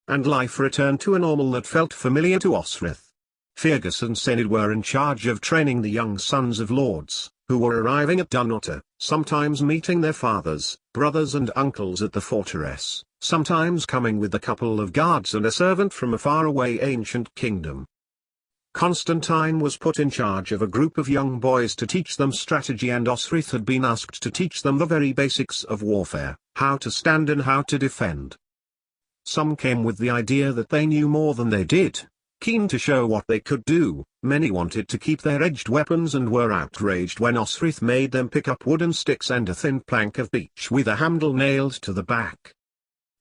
and life returned to a normal that felt familiar to Osrith. Fergus and Senid were in charge of training the young sons of lords, who were arriving at Dunnottar, sometimes meeting their fathers, brothers and uncles at the fortress, sometimes coming with a couple of guards and a servant from a faraway ancient kingdom. Constantine was put in charge of a group of young boys to teach them strategy, and Osrith had been asked to teach them the very basics of warfare, how to stand and how to defend. Some came with the idea that they knew more than they did, keen to show what they could do. Many wanted to keep their edged weapons and were outraged when Osrith made them pick up wooden sticks and a thin plank of beech with a handle nailed to the back.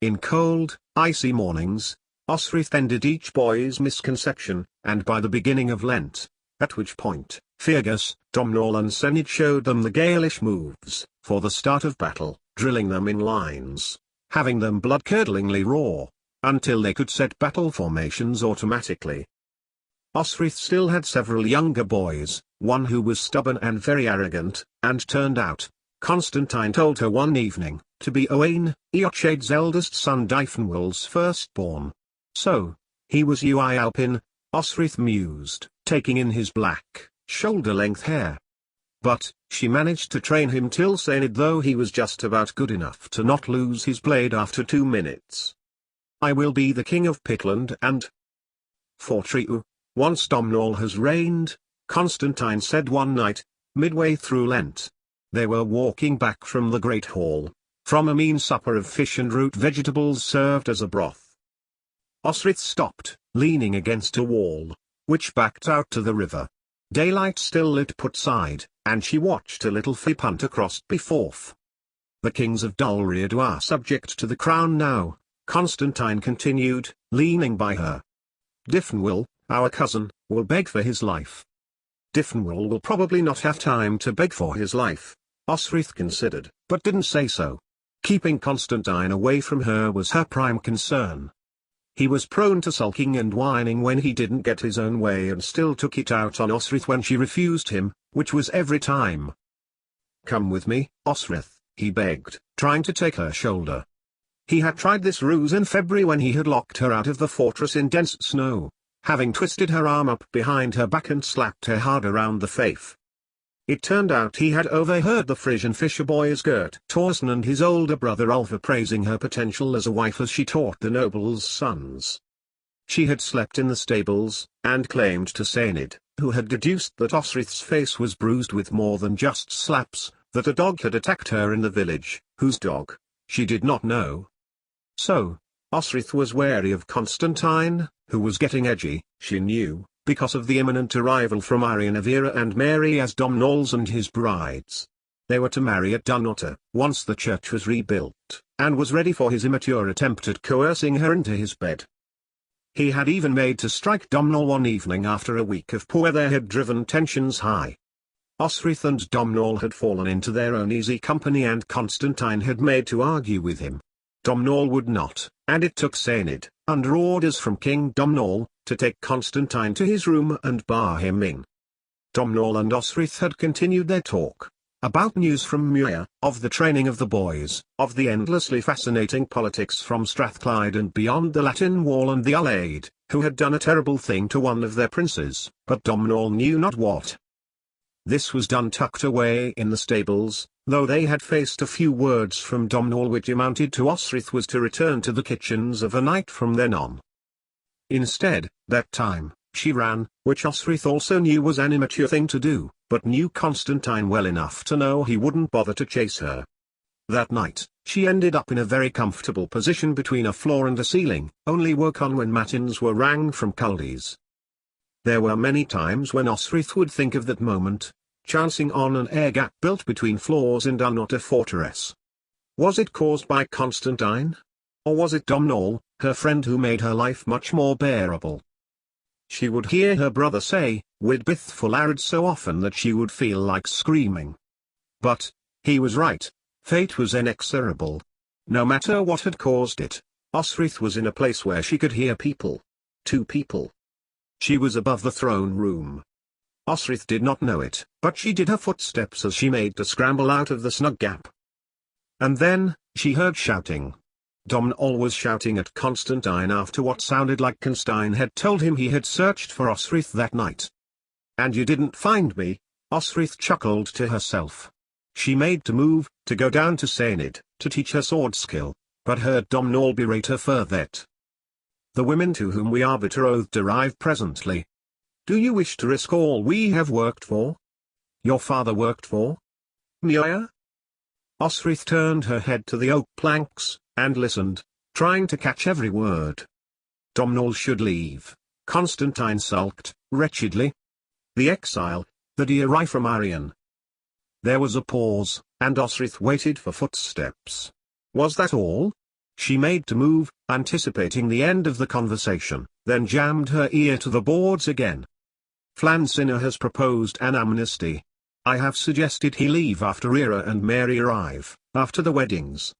In cold, icy mornings, Osrith ended each boy's misconception, and by the beginning of Lent, at which point, Fergus, Domhnall and Senid showed them the Gaelish moves, for the start of battle, drilling them in lines, having them blood-curdlingly raw, until they could set battle formations automatically. Osrith still had several younger boys, one who was stubborn and very arrogant, and turned out, Constantine told her one evening, to be Owain, Eochaid's eldest son, Dyfnwal's firstborn. So, he was Ui Alpin, Osrith mused, taking in his black, shoulder-length hair. But, she managed to train him till Senid, though he was just about good enough to not lose his blade after 2 minutes. I will be the king of Pitland and Fortriu, once Domhnall has reigned, Constantine said one night, midway through Lent. They were walking back from the great hall, from a mean supper of fish and root vegetables served as a broth. Osrith stopped, leaning against a wall, which backed out to the river. Daylight still lit Putside, and she watched a little fleet hunt across Beforth. The kings of Dulriad are subject to the crown now, Constantine continued, leaning by her. Dyfnwal, our cousin, will beg for his life. Dyfnwal will probably not have time to beg for his life, Osrith considered, but didn't say so. Keeping Constantine away from her was her prime concern. He was prone to sulking and whining when he didn't get his own way, and still took it out on Osrith when she refused him, which was every time. Come with me, Osrith, he begged, trying to take her shoulder. He had tried this ruse in February when he had locked her out of the fortress in dense snow, having twisted her arm up behind her back and slapped her hard around the faith. It turned out he had overheard the Frisian fisher boys Gert Thorsten and his older brother Alba praising her potential as a wife as she taught the nobles' sons. She had slept in the stables, and claimed to Senid, who had deduced that Osrith's face was bruised with more than just slaps, that a dog had attacked her in the village, whose dog, she did not know. So, Osrith was wary of Constantine, who was getting edgy, she knew, because of the imminent arrival from Arianavira and Mary as Domhnall's and his brides. They were to marry at Dunnottar, once the church was rebuilt, and was ready for his immature attempt at coercing her into his bed. He had even made to strike Domhnall one evening after a week of poor weather had driven tensions high. Osrith and Domhnall had fallen into their own easy company, and Constantine had made to argue with him. Domhnall would not, and it took Senid, under orders from King Domhnall, to take Constantine to his room and bar him in. Domhnall and Osrith had continued their talk, about news from Muir, of the training of the boys, of the endlessly fascinating politics from Strathclyde and beyond the Latin Wall, and the Ulaid, who had done a terrible thing to one of their princes, but Domhnall knew not what. This was done tucked away in the stables, though they had faced a few words from Domhnall which amounted to Osrith was to return to the kitchens of a night from then on. Instead, that time, she ran, which Osrith also knew was an immature thing to do, but knew Constantine well enough to know he wouldn't bother to chase her. That night, she ended up in a very comfortable position between a floor and a ceiling, only woke on when matins were rang from Culdees. There were many times when Osrith would think of that moment, chancing on an air gap built between floors in Dunnottar fortress. Was it caused by Constantine? Or was it Domhnall, her friend, who made her life much more bearable? She would hear her brother say, "We'd bith fullared" so often that she would feel like screaming. But, he was right, fate was inexorable. No matter what had caused it, Osrith was in a place where she could hear people. 2 people. She was above the throne room. Osrith did not know it, but she did her footsteps as she made to scramble out of the snug gap. And then, she heard shouting. Domhnall was shouting at Constantine after what sounded like Constantine had told him he had searched for Osrith that night. "And you didn't find me?" Osrith chuckled to herself. She made to move, to go down to Saenid, to teach her sword skill, but heard Domhnall berate her for that. "The women to whom we are betrothed arrive presently. Do you wish to risk all we have worked for? Your father worked for? Muir?" Osrith turned her head to the oak planks, and listened, trying to catch every word. Domhnall should leave. Constantine sulked, wretchedly. The exile, the Diri from Arian. There was a pause, and Osrith waited for footsteps. Was that all? She made to move, anticipating the end of the conversation, then jammed her ear to the boards again. "Flann Sinna has proposed an amnesty. I have suggested he leave after Ira and Mary arrive, after the weddings."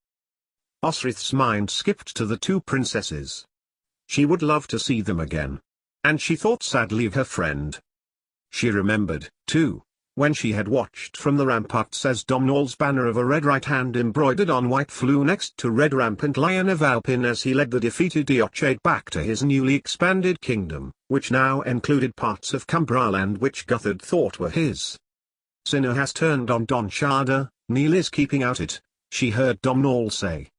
Osrith's mind skipped to the two princesses. She would love to see them again. And she thought sadly of her friend. She remembered, too, when she had watched from the ramparts as Domhnall's banner of a red right hand embroidered on white flew next to red rampant lion of Alpin as he led the defeated Diochaid back to his newly expanded kingdom, which now included parts of Cumbraland which Guthard thought were his. "Sinna has turned on Don Shada, Neil is keeping out it," she heard Domhnall say.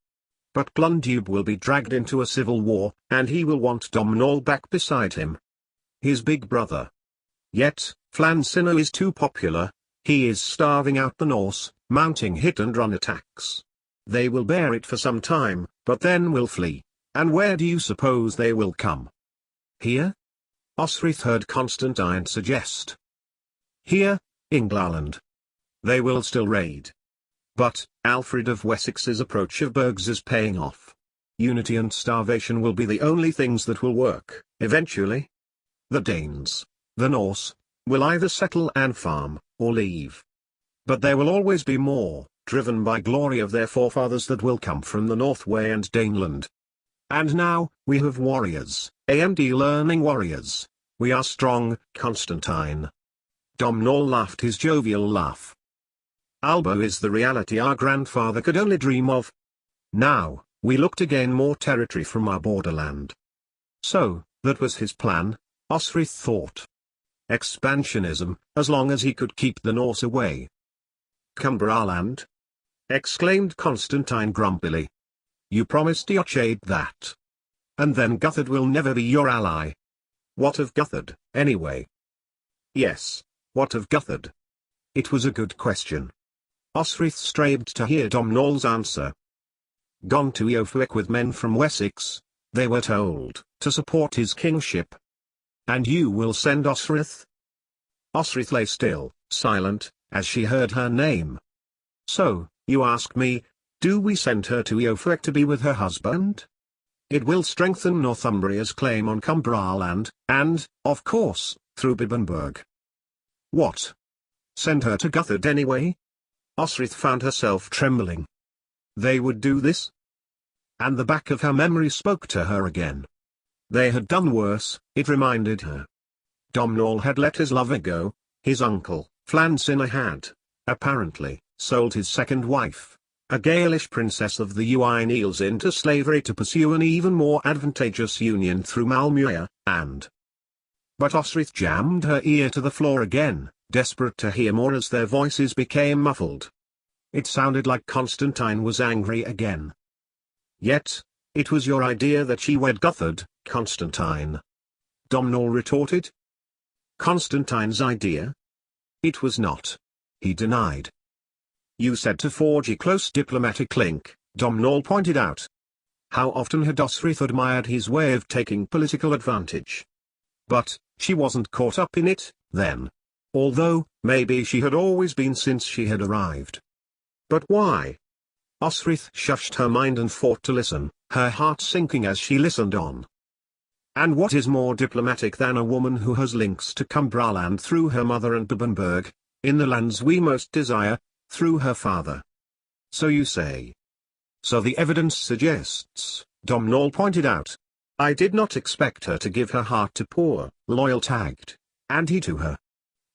"But Glundube will be dragged into a civil war, and he will want Domhnall back beside him. His big brother. Yet, Flann Sinna is too popular, he is starving out the Norse, mounting hit-and-run attacks. They will bear it for some time, but then will flee, and where do you suppose they will come? Here?" Osrith heard Constantine suggest. "Here, England. They will still raid. But, Alfred of Wessex's approach of burghs is paying off. Unity and starvation will be the only things that will work, eventually. The Danes, the Norse, will either settle and farm, or leave. But there will always be more, driven by glory of their forefathers that will come from the Northway and Daneland. And now, we have warriors, AMD learning warriors. We are strong, Constantine." Domhnall laughed his jovial laugh. "Alba is the reality our grandfather could only dream of. Now, we look to gain more territory from our borderland." So, that was his plan, Osrith thought. Expansionism, as long as he could keep the Norse away. "Cumbraland?" exclaimed Constantine grumpily. "You promised Diochaid that. And then Guthard will never be your ally. What of Guthard, anyway?" "Yes, what of Guthard?" It was a good question. Osrith strayed to hear Domhnall's answer. "Gone to Eoforwick with men from Wessex, they were told, to support his kingship." "And you will send Osrith?" Osrith lay still, silent, as she heard her name. "So, you ask me, do we send her to Eoforwick to be with her husband? It will strengthen Northumbria's claim on Cumbraland, and, of course, through Bibbenburg." "What? Send her to Guthard anyway?" Osrith found herself trembling. They would do this? And the back of her memory spoke to her again. They had done worse, it reminded her. Domhnall had let his lover go, his uncle, Flann Sinna had, apparently, sold his second wife, a Gaelish princess of the Uineals, into slavery to pursue an even more advantageous union through Malmuir, and... But Osrith jammed her ear to the floor again, desperate to hear more as their voices became muffled. It sounded like Constantine was angry again. "Yet, it was your idea that she wed Guthard, Constantine," Domhnall retorted. "Constantine's idea? It was not," he denied. "You said to forge a close diplomatic link," Domhnall pointed out. How often had Osrith admired his way of taking political advantage. But, she wasn't caught up in it, then. Although, maybe she had always been since she had arrived. But why? Osrith shushed her mind and fought to listen, her heart sinking as she listened on. And what is more diplomatic than a woman who has links to Cumbraland through her mother and Bibbenburg, in the lands we most desire, through her father? So you say. So the evidence suggests, Domhnall pointed out. I did not expect her to give her heart to poor, loyal Tagged, and he to her.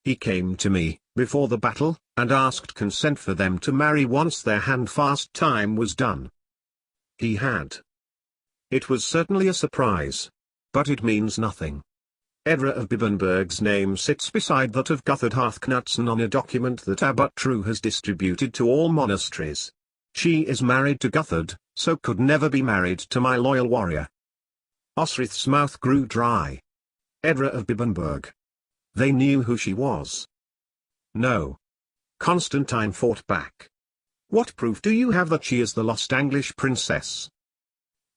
He came to me, before the battle, and asked consent for them to marry once their handfast time was done. He had. It was certainly a surprise. But it means nothing. Edra of Bibbenberg's name sits beside that of Guthard Harthknutson on a document that Abbot True has distributed to all monasteries. She is married to Guthard, so could never be married to my loyal warrior. Osrith's mouth grew dry. Edra of Bibbenberg. They knew who she was. No. Constantine fought back. What proof do you have that she is the lost Anglish princess?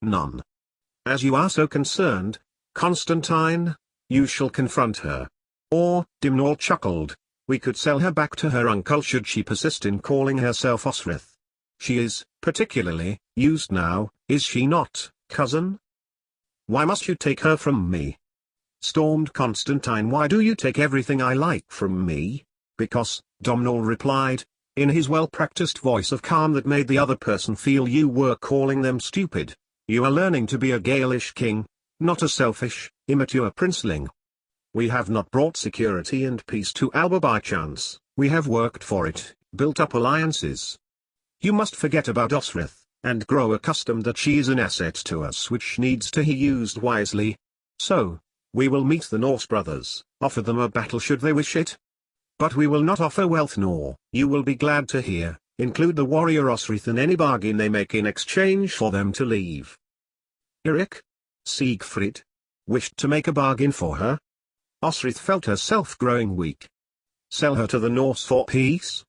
None. As you are so concerned, Constantine, you shall confront her. Or, Dimnall chuckled, we could sell her back to her uncle should she persist in calling herself Osrith. She is, particularly, used now, is she not, cousin? Why must you take her from me? Stormed Constantine. Why do you take everything I like from me? Because, Domnall replied, in his well-practiced voice of calm that made the other person feel you were calling them stupid, you are learning to be a Gaelish king, not a selfish, immature princeling. We have not brought security and peace to Alba by chance, we have worked for it, built up alliances. You must forget about Osrith, and grow accustomed that she is an asset to us which needs to be used wisely. So, we will meet the Norse brothers, offer them a battle should they wish it. But we will not offer wealth nor, you will be glad to hear, include the warrior Osrith in any bargain they make in exchange for them to leave. Eric? Siegfried? Wished to make a bargain for her? Osrith felt herself growing weak. Sell her to the Norse for peace?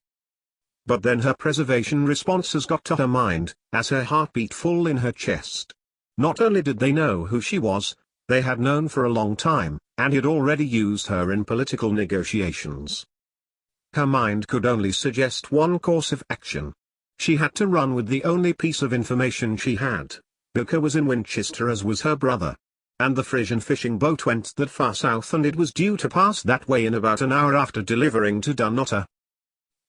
But then her preservation responses got to her mind, as her heart beat full in her chest. Not only did they know who she was, they had known for a long time, and had already used her in political negotiations. Her mind could only suggest one course of action. She had to run with the only piece of information she had. Booker was in Winchester as was her brother. And the Frisian fishing boat went that far south and it was due to pass that way in about an hour after delivering to Dunnottar.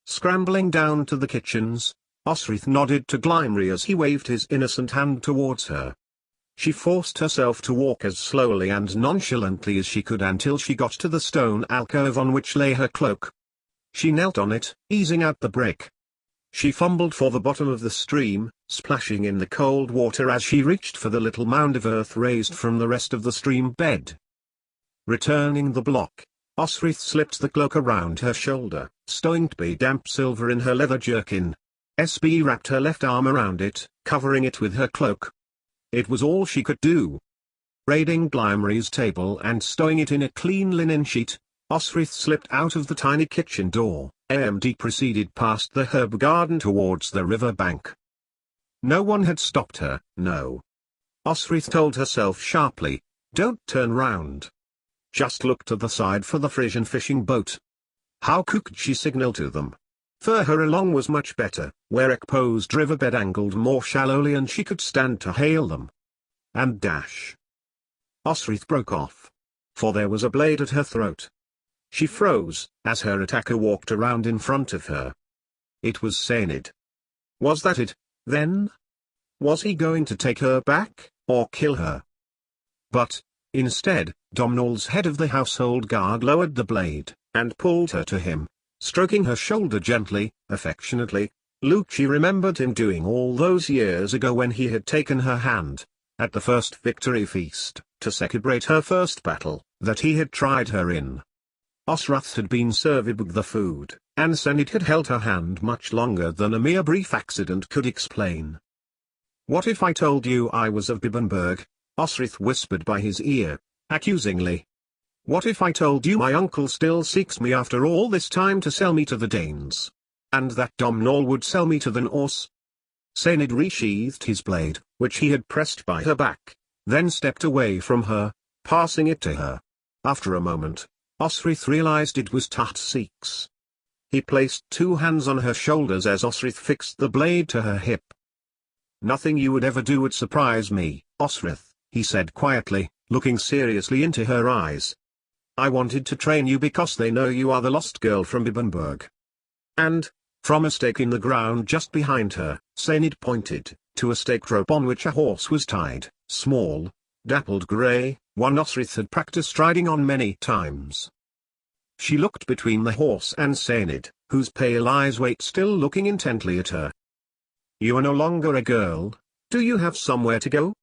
Scrambling down to the kitchens, Osrith nodded to Glimry as he waved his innocent hand towards her. She forced herself to walk as slowly and nonchalantly as she could until she got to the stone alcove on which lay her cloak. She knelt on it, easing out the brick. She fumbled for the bottom of the stream, splashing in the cold water as she reached for the little mound of earth raised from the rest of the stream bed. Returning the block, Osrith slipped the cloak around her shoulder, stowing the damp silver in her leather jerkin. SB wrapped her left arm around it, covering it with her cloak. It was all she could do. Raiding Glimry's table and stowing it in a clean linen sheet, Osrith slipped out of the tiny kitchen door. AMD proceeded past the herb garden towards the river bank. No one had stopped her, no. Osrith told herself sharply, don't turn round. Just look to the side for the Frisian fishing boat. How could she signal to them? Further along was much better, where exposed riverbed angled more shallowly and she could stand to hail them. And dash. Osrith broke off. For there was a blade at her throat. She froze, as her attacker walked around in front of her. It was Sainid. Was that it, then? Was he going to take her back, or kill her? But, instead, Domnall's head of the household guard lowered the blade, and pulled her to him, stroking her shoulder gently, affectionately. She remembered him doing all those years ago when he had taken her hand, at the first victory feast, to celebrate her first battle, that he had tried her in. Osrath had been serving the food, and Sainid had held her hand much longer than a mere brief accident could explain. What if I told you I was of Bibbenberg? Osrith whispered by his ear, accusingly. What if I told you my uncle still seeks me after all this time to sell me to the Danes? And that Domnall would sell me to the Norse? Sainid resheathed his blade, which he had pressed by her back, then stepped away from her, passing it to her. After a moment, Osrith realized it was Tutsik's. He placed two hands on her shoulders as Osrith fixed the blade to her hip. Nothing you would ever do would surprise me, Osrith, he said quietly, looking seriously into her eyes. I wanted to train you because they know you are the lost girl from Bibbenberg. And, from a stake in the ground just behind her, Sainid pointed, to a stake rope on which a horse was tied, small, dappled grey, one Osrith had practiced riding on many times. She looked between the horse and Sainid, whose pale eyes wait still looking intently at her. You are no longer a girl, Do you have somewhere to go?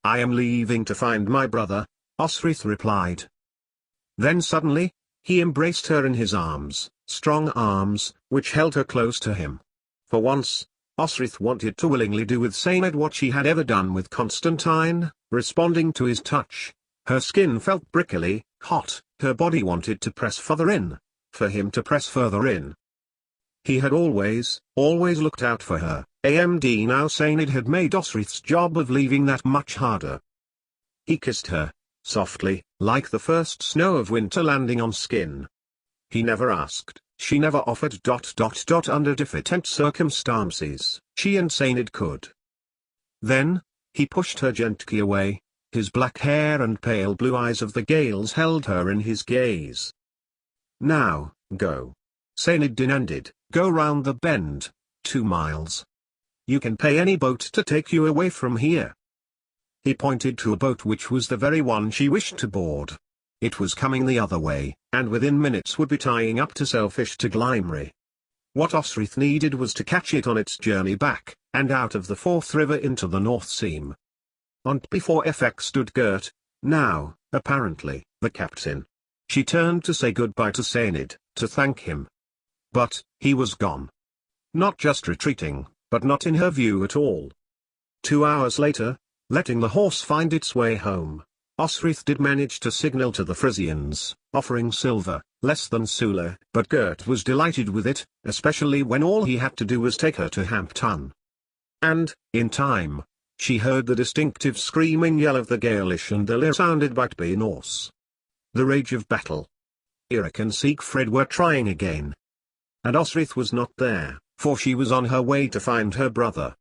I am leaving to find my brother, Osrith replied. Then suddenly, he embraced her in his arms, strong arms, which held her close to him. For once, Osrith wanted to willingly do with Sained what she had ever done with Constantine, responding to his touch. Her skin felt prickly, hot, her body wanted to press further in, for him to press further in. He had always looked out for her, AMD now Sained had made Osrith's job of leaving that much harder. He kissed her, softly, like the first snow of winter landing on skin. He never asked, she never offered. Under different circumstances, she and Sained could. Then, he pushed her gently away, his black hair and pale blue eyes of the Gales held her in his gaze. Now, go. Sained demanded, go round the bend, 2 miles. You can pay any boat to take you away from here. He pointed to a boat which was the very one she wished to board. It was coming the other way, and within minutes would be tying up to Selfish to Glimmery. What Osrith needed was to catch it on its journey back, and out of the Forth River into the North Seam. On before FX stood Gert, now, apparently, the captain. She turned to say goodbye to Sained, to thank him. But, he was gone. Not just retreating, but not in her view at all. 2 hours later, letting the horse find its way home, Osrith did manage to signal to the Frisians, offering silver, less than Sula, but Gert was delighted with it, especially when all he had to do was take her to Hampton. And, in time, she heard the distinctive screaming yell of the Gaelish and the lyre sounded by Tby Norse. The rage of battle. Eric and Siegfried were trying again. And Osrith was not there, for she was on her way to find her brother.